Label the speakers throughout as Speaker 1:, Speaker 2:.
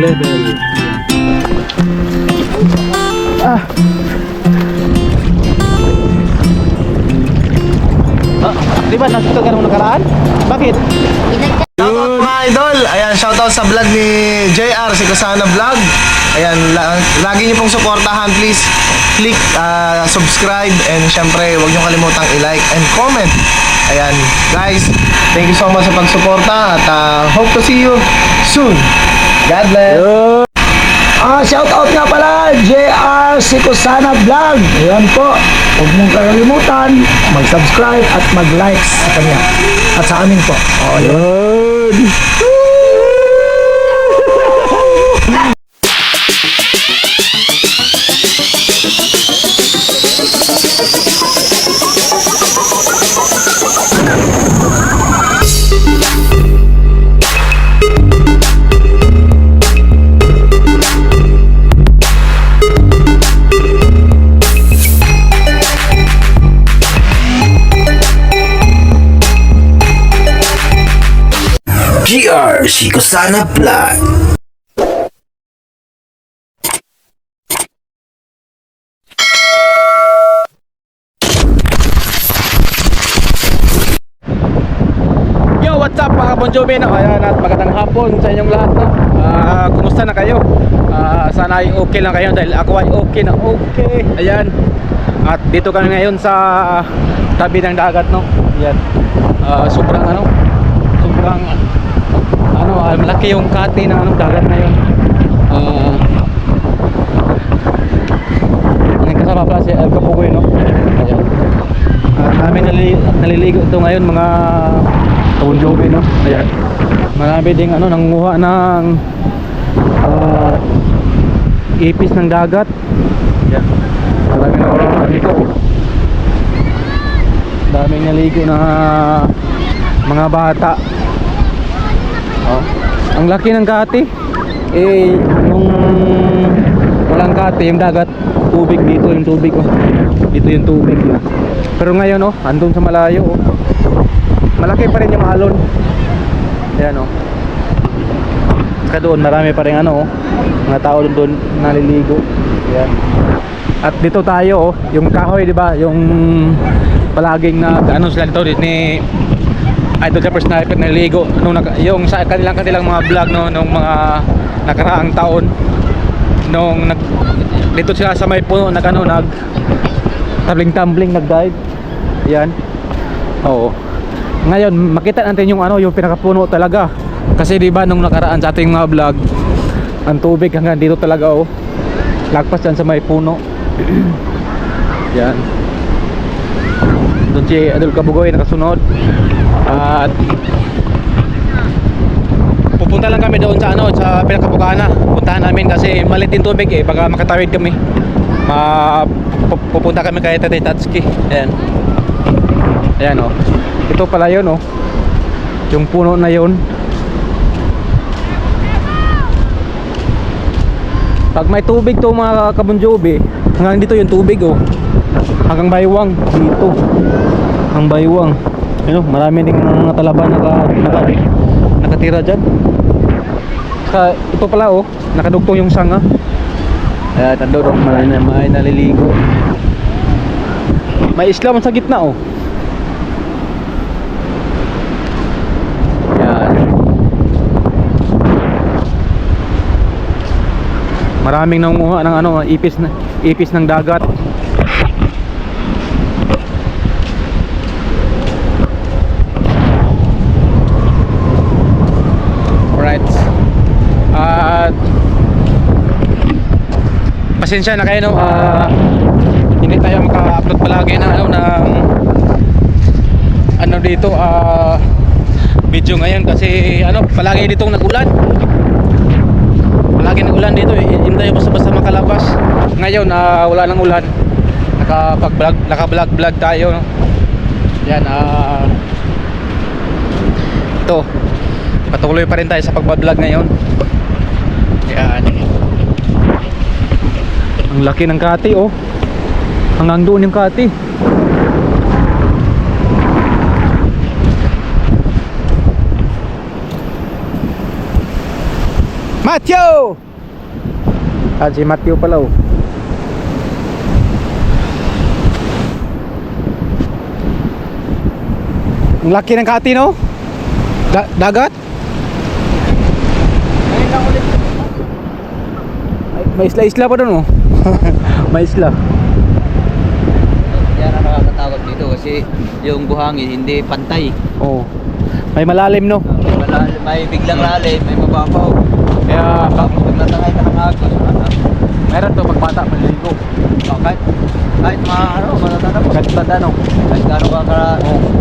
Speaker 1: level. Di ba nasa ka nung nakaraan? Bakit?
Speaker 2: Shoutout mga idol. Ayan, shoutout sa vlog ni JR, si Kusana Vlog. Ayan, lagi niyo pong suportahan. Please click subscribe, and syempre huwag niyo kalimutang i-like and comment. Ayan, guys, thank you so much sa pagsuporta at hope to see you soon. God bless.
Speaker 3: Shoutout nga pala, JR si Kusana Vlog. Ayan po, huwag mong kakalimutan mag-subscribe at mag-like sa kanya at sa amin po. Ayan.
Speaker 4: GR si Kusana Vlog.
Speaker 1: Yo, what's up mga Bon Jovi, no? Ayan, at magandang hapon sa inyong lahat, no? Kumusta na kayo? Sana ay okay lang kayo dahil ako ay okay na okay. Ayan. At dito kami ngayon sa tabi ng dagat, no? Ayan. Sobrang malaki yung kati ng dagat ngayon. Ang kasama pala si El Capugoy, no? Ayan. Kami naliligo ito ngayon mga Bon Jovi, no? Ayan. Marami ding nanguha ng ipis ng dagat. Ayan. Marami na dito. Daming naligo na mga bata. Oh. Ang laki ng kati. Nung walang kati, yung dagat, tubig dito, yung tubig, oh. Dito yung tubig, oh. Pero ngayon, oh, andun sa malayo, oh. Malaki pa rin yung alon. Ayan, oh. Saka doon, marami pa rin mga tao doon naliligo. Ayan. At dito tayo, oh, yung kahoy, di ba? Yung palaging sila dito ni Idol Japper Sniper naliligo yung sa kanilang mga vlog, no, nung mga nakaraang taon nung dito sila sa may puno nag tumbling nag-dive. Yan. Oo. Ngayon makita natin yung yung pinakapuno talaga, kasi di ba nung nakaraan sa ating mga vlog ang tubig hanggang dito talaga, oh. Lagpas dyan sa may puno. Yan. Doon si Idol Capugoy nakasunod. At pupunta lang kami doon sa Pinakabukana. Puntahan namin kasi maliit din tubig, baka makatawid kami. Pupunta kami kay Tatay Tatsuki. Ayan. Ayan, oh. Ito pala yun, oh. Yung puno na yun. Pag may tubig to mga Bon Jovi, hanggang dito yung tubig, oh. Hanggang baywang dito. Hanggang baywang. Marami ding mga talaba nakatira dyan. Ito pala, oh, nakadugtong yung sanga. Ayan, tando doon, may naliligo. May islam sa gitna, oh. Ayan. Maraming nangunguha ng ipis ng dagat. At pasensya na kayo, no, hindi tayo maka-upload palagi ng dito video ngayon kasi palagi ditong nagulan. Palagi nagulan dito, hindi tayo basta-basta makalabas. Ngayon wala nang ulan, naka-vlog tayo, no? Yan, ito patuloy pa rin tayo sa pagbablog ngayon. Yan. Ang laki ng kati, oh. Hanggang doon yung kati. Matthew! Ah, si Matthew pala oh. Ang laki ng kati no? Dagat? May isla-isla pa doon oh. May isla.
Speaker 5: Yan ang nakakatawag dito kasi yung buhangin hindi pantay.
Speaker 1: Oh. May malalim no?
Speaker 5: May biglang lalim, may mababaw.
Speaker 1: Kaya
Speaker 5: Pag natangay ka ng agos,
Speaker 1: meron to pag bata maliligo.
Speaker 5: kahit mga ano, matatanda po.
Speaker 1: Kahit bata no?
Speaker 5: Kahit gano'n ka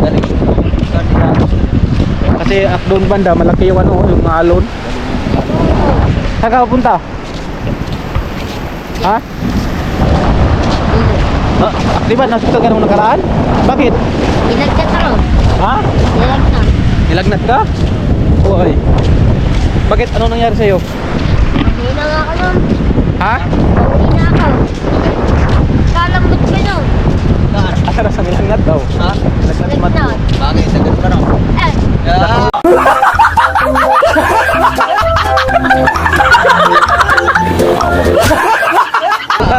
Speaker 5: galing kanina.
Speaker 1: Kasi doon banda malaki yung ano, yung alon. Saan ka pupunta? Ha? Di ba nasusunod ka nung nakaraan? Bakit?
Speaker 6: Ilagkat ako.
Speaker 1: Ha?
Speaker 6: Ilagkat.
Speaker 1: Nilagnat ka? Uy. Bakit? Ano nangyari sa'yo?
Speaker 6: Mahina nga ako nun.
Speaker 1: Ha?
Speaker 6: Mahina ako. Kalambot ko nun.
Speaker 1: Asara sa nilagnat daw.
Speaker 5: Ha?
Speaker 6: Ilagkat.
Speaker 5: Bagay, sagot ka rin.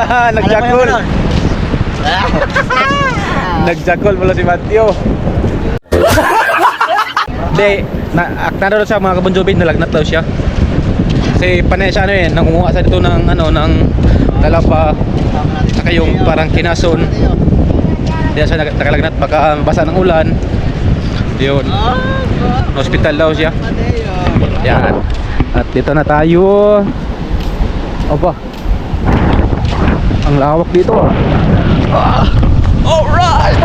Speaker 6: Eh,
Speaker 1: Nagjakol. Nagjakol pala si Matthew. Hindi, naroon sa mga kabunjubin, nalagnat daw siya. Kasi panay siya ano eh, nangunguha sa dito ng ano, ng talapa. Saka yung parang kinason. Hindi siya nakalagnat, baka basa ng ulan. Yun. Hospital daw siya. Yan. At dito na tayo. Opa. Ang lawak dito ah. Alright!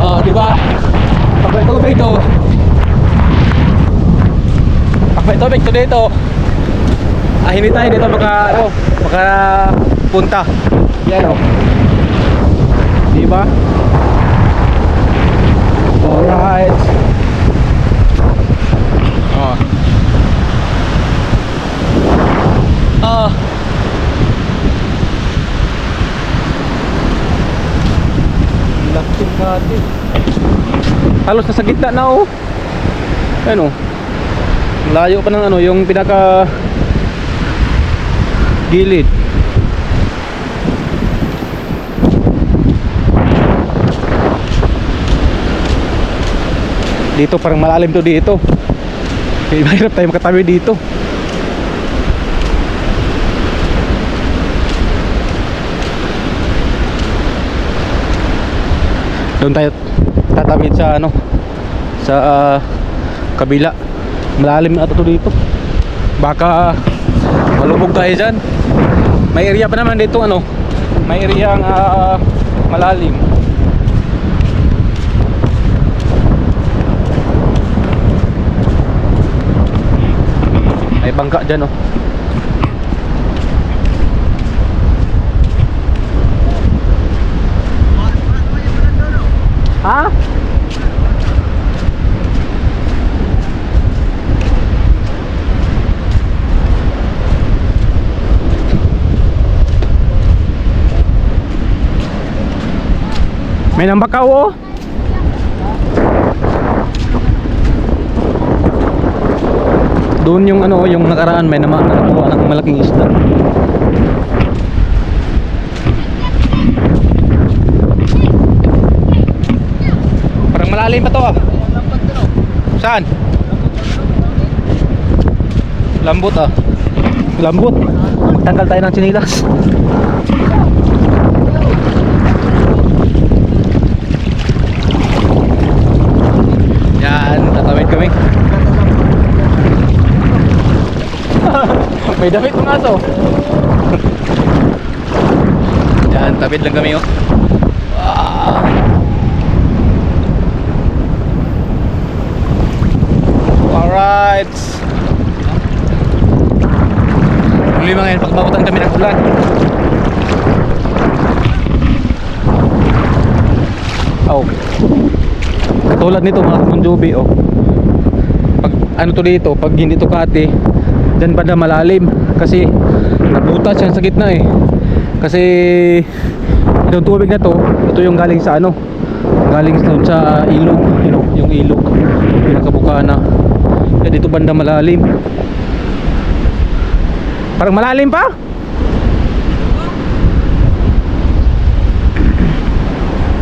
Speaker 1: Oh, di ba? Pag may tubig to. Pag may tubig to dito. Hindi tayo dito maka punta. Yan oh. Di ba? Alright. Oh. Laking kati. Halos nasa gitna na oh. Ano? Layo pa ng ano, yung pinaka gilid. Dito parang malalim to dito. Kaya mahirap tayo makatabi dito. Doon tayo tatawid sa ano, sa kabila. Malalim na ito dito. Baka malubog tayo dyan. May area pa naman dito ano, may area ang malalim. May bangka dyan oh. Ha? May nambakaw oh. Doon yung ano, yung nakaraan may nakakuha ng malaking isda. Parang malalim pa to ah. Saan? Lambot ah. Lambot. Magtanggal tayo ng sinilas. Yan, tatawid kami. May damit ng aso. Yan, tawid lang kami oh. Wow. Alright. Problema ngayon pag mabutan kami ng ulan. Oh. Katulad nito mga kamunjobi oh. Pag ano to dito, pag hindi to kati, dyan banda malalim kasi nabutas yan sa gitna eh. Kasi itong tubig na to, ito yung galing sa ano, galing sa ilog, you know, yung ilog pinakabuka na. Dito banda malalim. Parang malalim pa.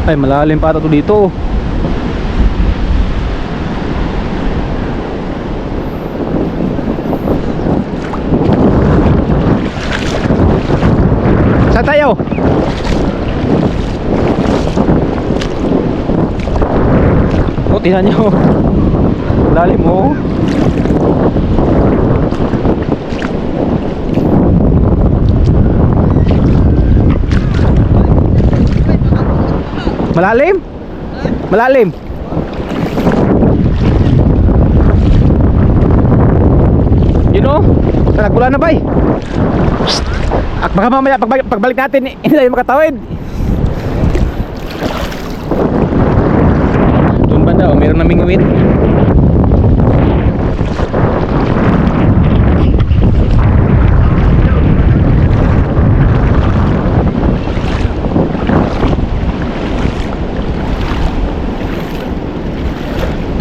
Speaker 1: Ay, malalim pa ito dito. Saan tayo? O, tingnan nyo. Lalim mo. Malalim? Malalim? You know? Nagkulan na ba eh? Baka mamaya pagbalik natin hindi tayo makatawid. Doon ba daw? Meron naming ngawin.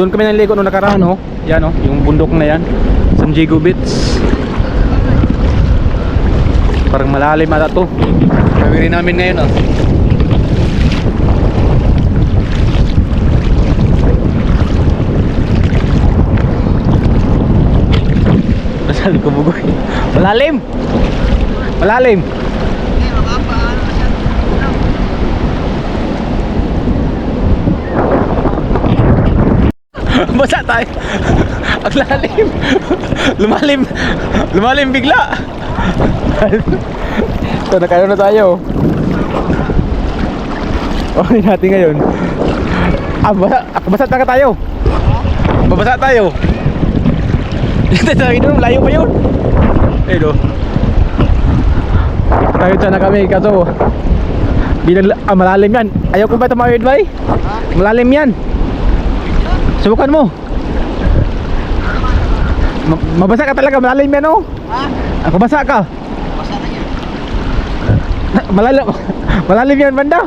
Speaker 1: Doon kami naligo nung nakaraan, oh. Yan, oh, yung bundok na yan, San Diego Beach. Parang malalim ata to. Gagawin namin ngayon, oh. Nasaan ko bugoy? Malalim! Malalim! Basa tayo. Ang lalim. Lumalim. Lumalim bigla. So, nakaano na tayo. Okay natin ngayon. Basa na tayo. Babasa tayo. Ito tayo doon. Layo pa yun. Ayun o. Tayo dyan na kami. Kaso bilang malalim yan. Ayaw ko ba tumawid ba eh? Malalim yan. Subukan mo. Mabasa ka talaga, malalim yan, oh. Ha? Mabasa ka.
Speaker 5: Basa na yan.
Speaker 1: Malalim. Malalim yan, banda.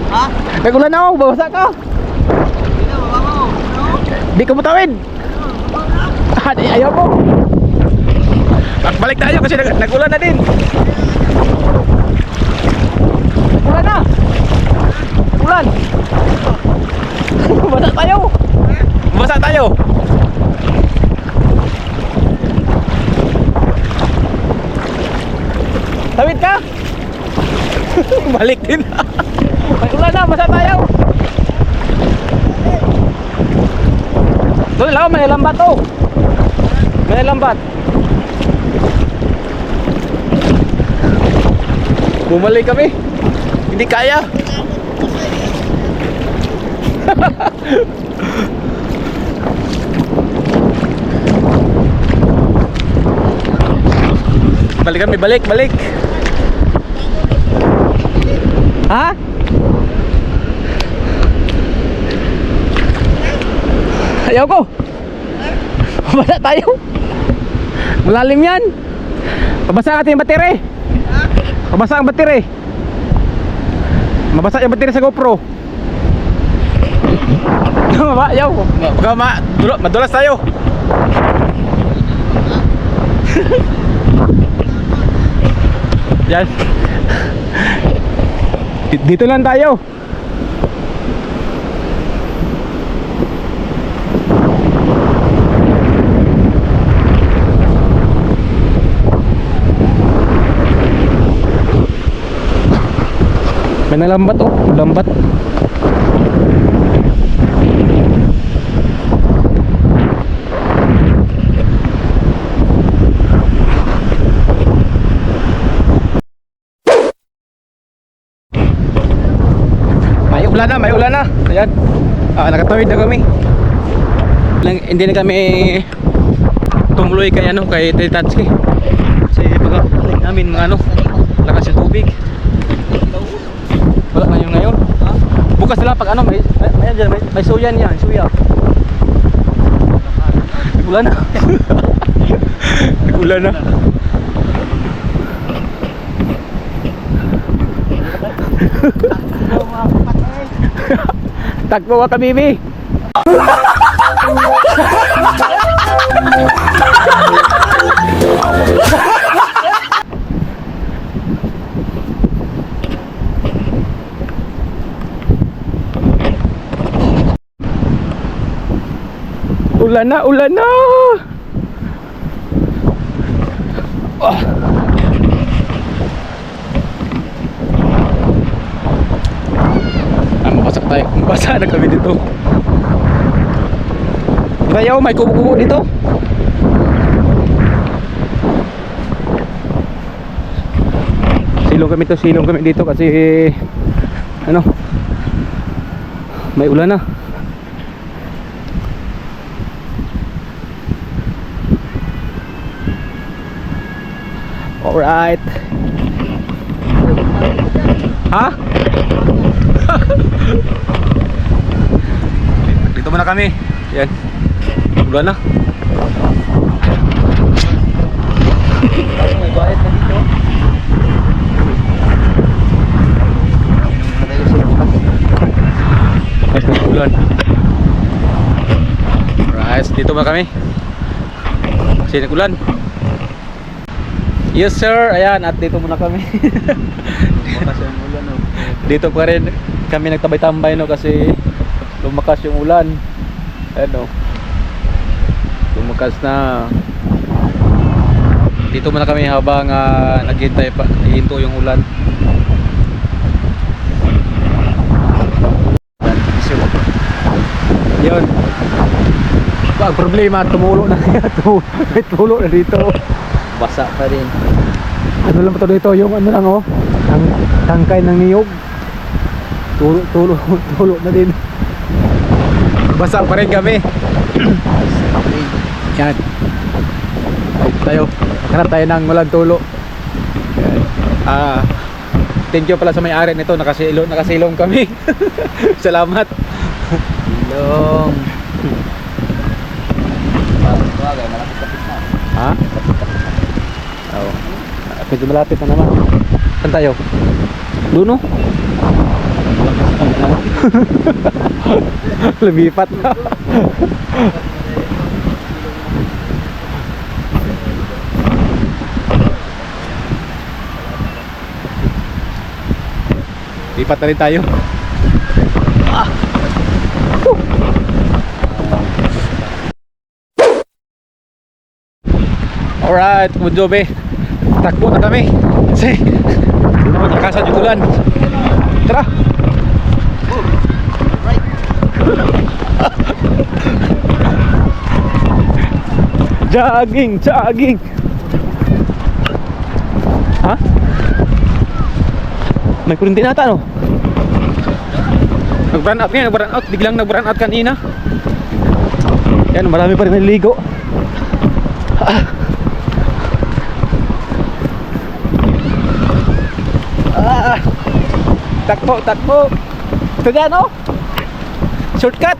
Speaker 5: Ha?
Speaker 1: Nagulan na, oh. Mabasa ka.
Speaker 5: Hindi na, baba mo.
Speaker 1: Di ka mutawid. Ayaw mo. Balik tayo kasi nagulan na din. Nagulan na. Nagulan. Mabasa tayo. Basa tayo. Tawid ka. Balik din. Ay, ulan na, basa tayo. Doon lang, may lambat to. May lambat. Bumalik kami. Hindi kaya. Balik kami, balik. Ha? Ayaw ko. Basa tayo. Malalim yan. Pabasa natin yung bateri. Pabasa ang bateri. Mabasa yung bateri sa GoPro. Ayaw. Baka madulas tayo. Yan. Dito lang tayo. May nalambat, oh, lambat. May ulan na. Ayan. Nakatawid na kami. Hindi na kami tumuloy kay Tatsuki. Kasi pagkabalik namin mga lakas yung tubig. Wala na yung ngayon. Bukas na lang pag may suyan yan, suya. Ulan na. Ulan na. Takbo ka, bibi. Ulan na, ulan na. Mabasak tayo. Basa na kami dito. Tayo, may kubo-kubo dito. Silong kami dito kasi ano, may ulan na. Alright. Ha? Dito muna kami. Yan. Ulan na.
Speaker 5: May bayad na dito.
Speaker 1: Ulan. Alright, dito muna kami. Kasi nag-ulan. Yes sir, ayan, at dito muna kami. Dito pa rin kami nagtabay-tambay no kasi lumakas yung ulan. Ano? Lumakas na. Dito muna kami habang naghihintay pa, hihinto yung ulan. Yun. Ang problema, tumulo na tumulo na dito.
Speaker 5: Basa pa rin.
Speaker 1: Ano lang pa to dito, yung ano lang oh, tangkay ng niyog. Tulo na din. Basa pa rin kami. Yan. Ay, tayo. Hanap tayo ng walang tulo. Thank you pala sa may-ari nito, nakasilong kami. Salamat.
Speaker 5: Silong. Bagay, malapit-lapit na.
Speaker 1: Ha? Oo. Medyo malapit na naman. Saan tayo? Doon oh. Lumipat na. Lipat na rin tayo. Alright, Kumunjobe. Takbo na kami. Kasi hindi naman lakasan yung ulan. Tara. Jogging, jogging. Ha? May kurinti nata no? Nag-burn out ngayon, nag-burn out. Biglang nag-burn out kanina. Yan, marami pa rin naliligo. Takbo, takbo. Ito dyan oh. Shortcut.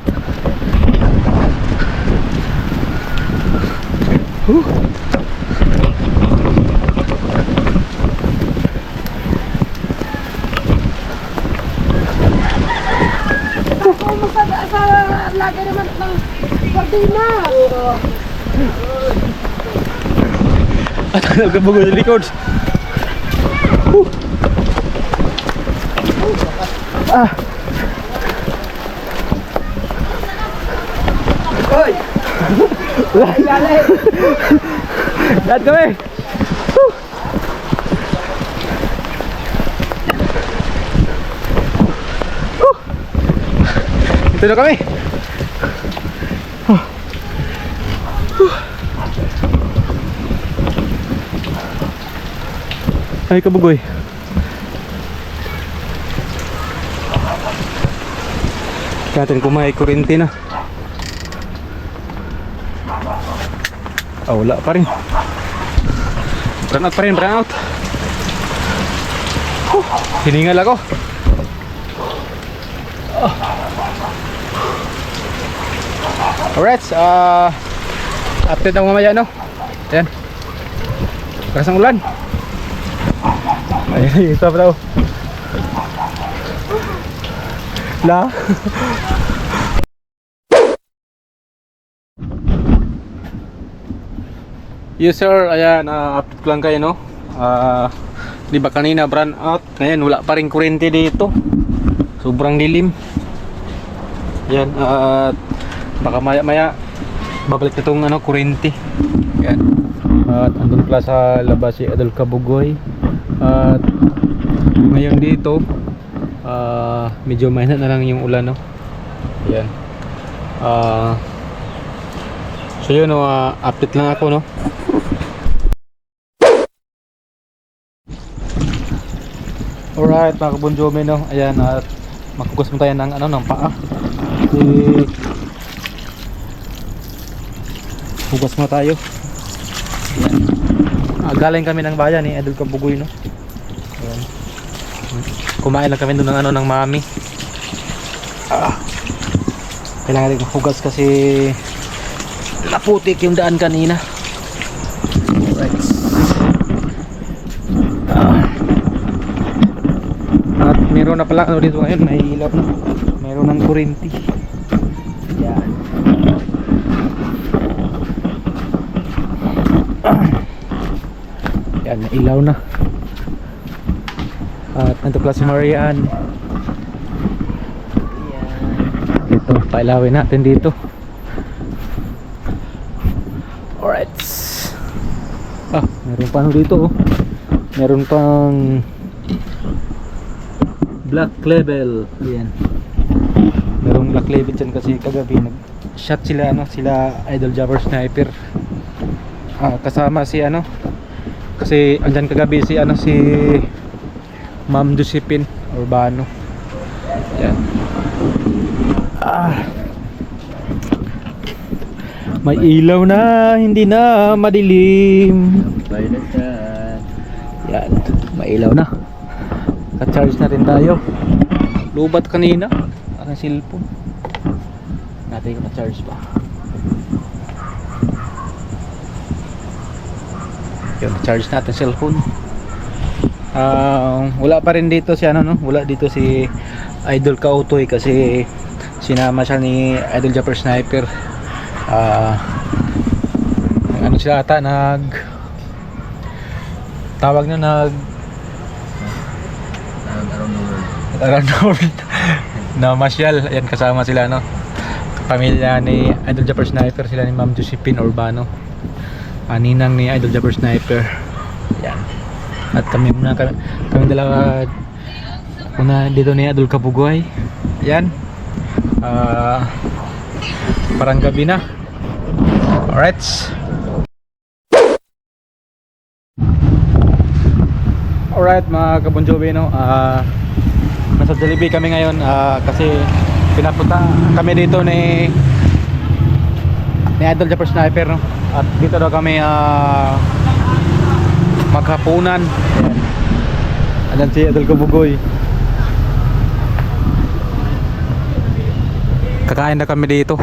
Speaker 6: Lagi naman ng Gardena.
Speaker 1: At nagkabugo sa likod.
Speaker 3: Hoy!
Speaker 1: Lahat kami. Ito na kami. Ay kabugoy. Natin kung may kuryente na. Wala pa rin. Burn out pa rin, burn out. Hiningal ako. Alright, update na mamaya no. Ayan. Lakas ng ulan. Ayan, isa pa daw. Yes sir, ayan, update ko lang kayo no. Di ba kanina brand out, ngayon wala pa rin kuryente dito. Sobrang dilim. Yan, at baka maya babalik na itong kuryente. Yan. At andun pala sa labas si Idol Kabugoy. At ngayon dito medyo mahina na lang yung ulan no. Yan. So yun no, update lang ako no. Alright mga kabunjome no. Ayan, at magkukus mo tayo ng ng paa. Hugas mo tayo. Ayan. Galing kami ng bayan ni Idol Kabugoy no. Ayan. Kumain lang kami doon ng ng mami. Kailangan rin hugas kasi naputik yung daan kanina. Right. At meron na pala dito ngayon, may ilaw na. Meron ng kuryente. Yan. Yan, may ilaw na. At nandito pala si Marian. Ito, pailawin natin dito. Alright. Meron pa dito oh. Meron pang black label. Ayan. Merong black label dyan kasi kagabi nag-shot sila sila Idol Jabber Sniper. Kasama si kasi andyan kagabi si si Ma'am Josephine Urbano. Ayan. May ilaw na, hindi na madilim. Yan, may ilaw na. Ka-charge na rin tayo. Lubat kanina ang cellphone. Natin ka-charge pa. Yun, charge natin cellphone. Wala pa rin dito si wala dito si Idol Kautoy kasi sinama siya ni Idol Jabber Sniper. Sila ata tawag na around the world na masyal. Ayan, kasama sila pamilya ni Idol Jabber Sniper, sila ni Ma'am Josephine Urbano, ninang ni Idol Jabber Sniper. Ayan. At kami dalawa una dito ni Idol Kabugoy. Ayan. Parang gabi na. Alright. Alright mga kabunjobe no. Nasa Jollibee kami ngayon kasi pinapunta kami dito ni Idol Jabber Sniper no. At dito daw kami maghapunan. Ayan si Idol Kabugoy. Kakain na kami dito.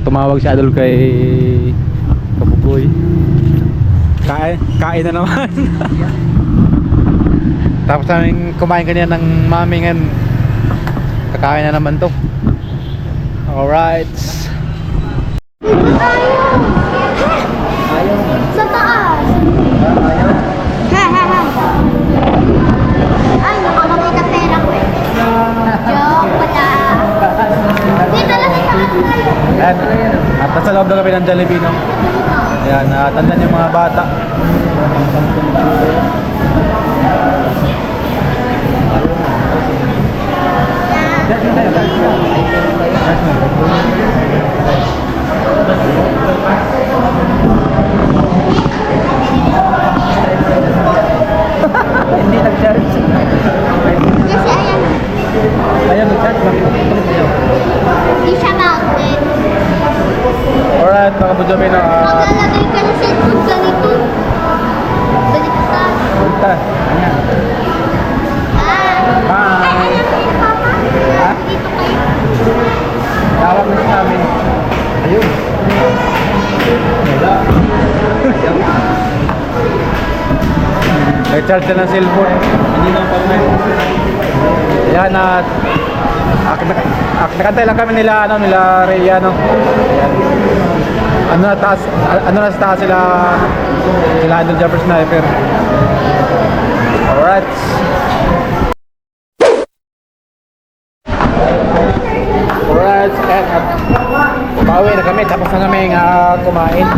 Speaker 1: Tumawag si Idol kay Kabugoy. Kain na naman. Tapos namin kumain kanina ng mami ngayon. Kakain na naman to. Alright.
Speaker 6: Sa taas. Ay, nakamamita pera ko eh. Joke, wala. Dito lang sa taas tayo.
Speaker 1: Ayan. At nasa loob na kami ng Jollibee no. Ayan, tandaan yung mga bata. Hindi nag-charge.
Speaker 6: Kasi ayan.
Speaker 1: Ayan, nag-charge ba?
Speaker 6: Hindi siya mounted.
Speaker 1: Alright, mga kabunjobe na
Speaker 6: Maglalagay ka ng cellphone ganito. Baliktad.
Speaker 1: punta. Ayan.
Speaker 6: Ay, alam mo yung papa?
Speaker 1: Ha?
Speaker 6: Dito kayo.
Speaker 1: Tawag na sa amin. Ayun. Wala. Nag-charge na ng cellphone. Hindi na pa rin. Ayan at nakantay lang kami nila nila Rhea no. Ayan. Ano na sa taas sila Sila Idol Jumper Sniper. Alright. Alright, at bawi na kami, tapos na kami kumain.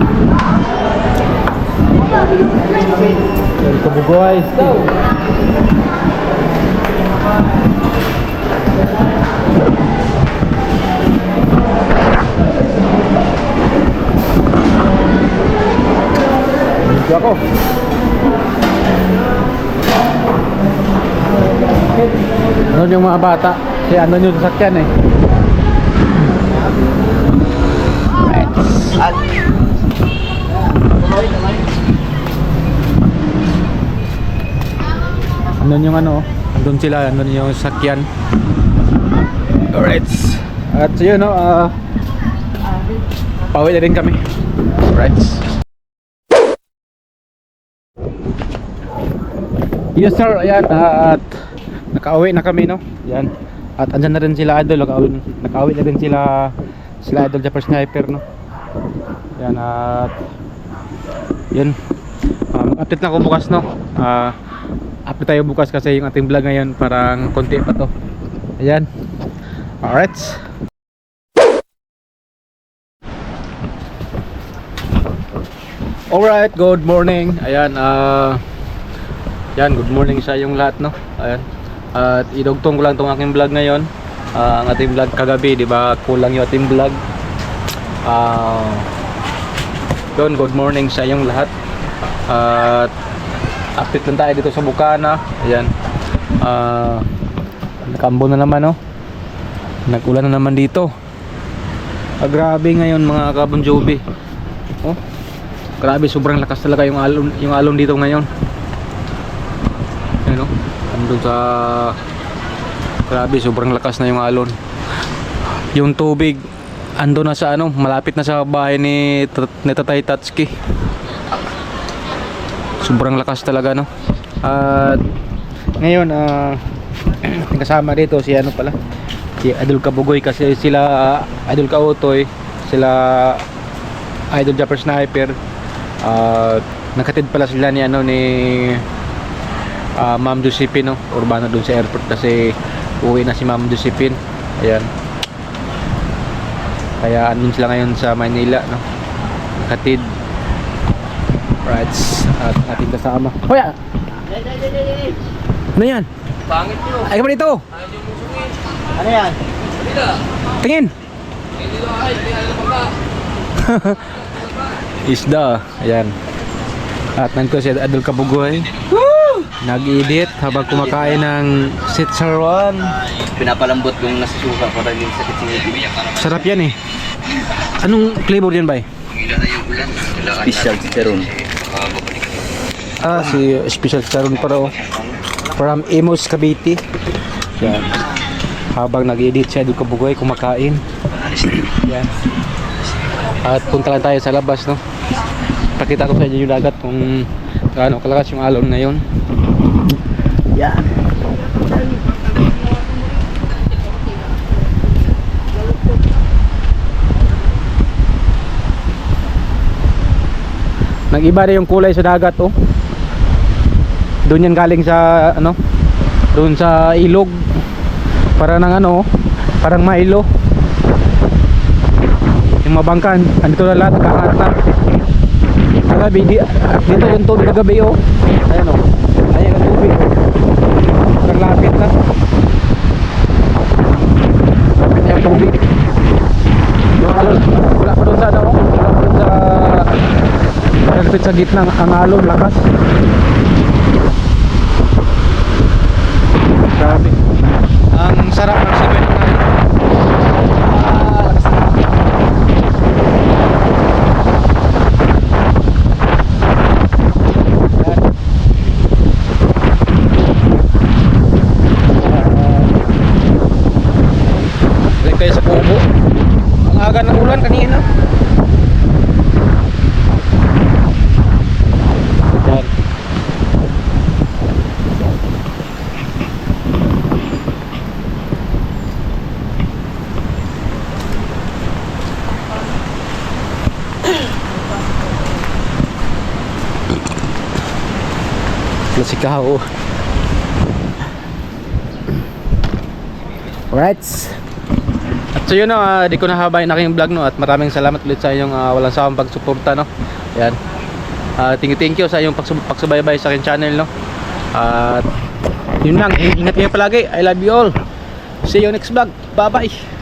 Speaker 1: Kabugoy. Dito ako. Ano yung mga bata? Si ano yung sasakyan eh.
Speaker 5: At
Speaker 1: Ano yung ano? Doon sila, ano yung sasakyan. Alright. At so yun no, pauwi na rin kami. Alright. Yes sir, ayan, at nakauwi na kami no. Yan. At andyan na rin sila Idol, nakauwi na rin sila Idol Jumper Sniper no. Yan at yun. Update na ako bukas no. Update tayo bukas kasi yung ating vlog ngayon parang konti pa to. Ayan. Alright. Alright, good morning. Ayan, yan, good morning sa yung lahat no. Ayan. At idugtong ko lang tong aking vlog ngayon. Ang ating vlog kagabi, di ba? Kulang yung ating vlog. Yun, good morning sa yung lahat. At update lang tayo dito sa Bukana. Ayan. Nakambo na naman no. Nag-ulan na naman dito. Grabe ngayon mga Kabon Joby. Oh. Grabe, sobrang lakas talaga yung alon dito ngayon. Ano? Andun sa grabe, sobrang lakas na yung alon. Yung tubig ando na sa ano, malapit na sa bahay ni Tatay Tatsuki. Sobrang lakas talaga no. At ngayon kasama dito si ano pala, si Idol Kabugoy kasi sila Idol Kautoy, sila Idol Jumper Sniper. Nakatid pala sila ni ano ni Ma'am Josephine no, Urbano dun sa airport kasi uwi na si Ma'am Josephine. Ayan. Kaya andun sila ngayon sa Manila no. Nakatid. Right. At ating kasama. Hoy! Ano yan?
Speaker 5: pangit nyo.
Speaker 1: Ay, kama dito!
Speaker 2: Ano yan?
Speaker 1: Tingin! Isda. Ayan. At nandito si Idol Kabugoy. Nag-edit habang kumakain ng sitsaron.
Speaker 5: Pinapalambot yung nasusuka para yung sakit sa ngipin.
Speaker 1: Sarap yan eh. Anong flavor yan, bay?
Speaker 5: Special sitaron.
Speaker 1: Si special sitsaron para from Imus Cavite. Yan. Habang nag-edit si Idol Kabugoy kumakain. Yan. At punta lang tayo sa labas, no? Pakita ko sa inyo yung dagat kung gaano kalakas yung alon ngayon. Yan. Nag-iba na yung kulay sa dagat, oh. Doon yan galing sa ano? Doon sa ilog. Para ng ano, parang Milo. Yung mabangkan, andito na lahat, nakaangat na. Kagabi, dito yung tubig kagabi, oh. Ayan, oh. Ayan ang tubig. Lapit na. Lapit na yung tubig. Yung alon, wala pa doon sa ano, wala pa doon sa malapit sa gitna ang alon, lakas. Grabe. Ang sarap ng cement na yun. Lakas na. Balik tayo sa kubo. Ang aga ng ulan kanina. Yan. Masikaw. Alright. At so yun no, di ko nahabayin na aking vlog no, at maraming salamat ulit sa inyong walang sawang pagsuporta no. Yan. Thank you sa inyong pagsubaybay sa aking channel no. At yun lang, ingat kayo palagi. I love you all. See you next vlog. Bye bye.